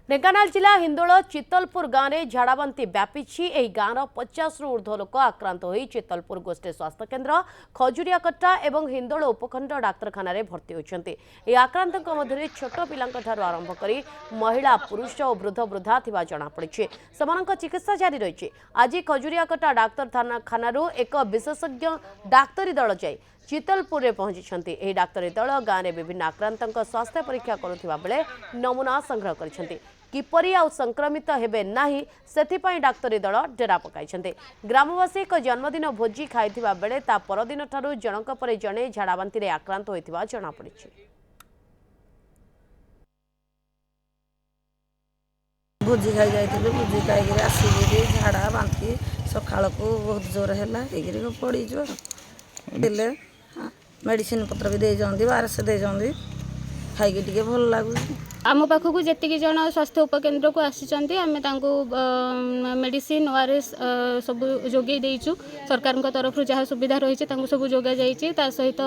ढेंकानाल जिला हिंदोल चितलपुर गाँव में झाड़ाबांति व्यापी। यह गाँव 50 रु ऊर्ध्व लोक आक्रांत हो चितलपुर गोष्ठी स्वास्थ्य केन्द्र खजुरियाकटा और हिंदोल उपखंड डाक्तखाना भर्ती होती। आक्रांतों मध्य छोट पिलांठारू आरंभ कर महिला पुरुष और वृद्ध वृद्धा थिबा जଣାपड़ी। सेमानक चिकित्सा जारी रही। आज खजुरियाकटा डाक्तखाना एक विशेषज्ञ डाक्तरी दल जाई चितलपुर में पहुंची। यह डाक्तरी दल गाँव में विभिन्न आक्रांतों स्वास्थ्य परीक्षा करुवा बेले नमूना संग्रह कर किपरि आउ संक्रमित हेबे नाही सेथिपाई डाक्तरी दल डेरा पकाइछन्ते। ग्रामवासी एक जन्मदिन भोजी खाइथिबा बेले ता परदिन ठारू जनक परे जणे झाड़ाबांति रे आक्रांत होइथिबा जଣା पड़िछि। भोजी खाई जाइथिले भोजी खाई आसिले झाड़ा बांति सकाळ को बहुत जोर हैला एगिरी को पड़ी जो देले मेडिसिन पत्र भी दे जंदी बार से दे जंदी खाई टिके भल लागु। आम पाखक जी जन स्वास्थ्य उपकेन्द्र को आसी आम मेडिसिन ओआरएस सब जोगे देचु। सरकार तरफ जहाँ सुविधा रही सब जोगा जाइए। सहित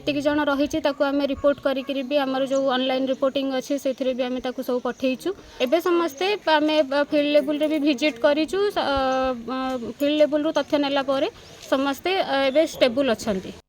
जी जन रही आम रिपोर्ट करी भी आमर जो ऑनलाइन रिपोर्टिंग अच्छे से भी आम सब पठेचु। एबे समस्ते आम फील्ड लेवल रे भी विजिट करिचु। फील्ड लेवल रु तथ्य नेला समस्ते एबे स्टेबल अच्छा।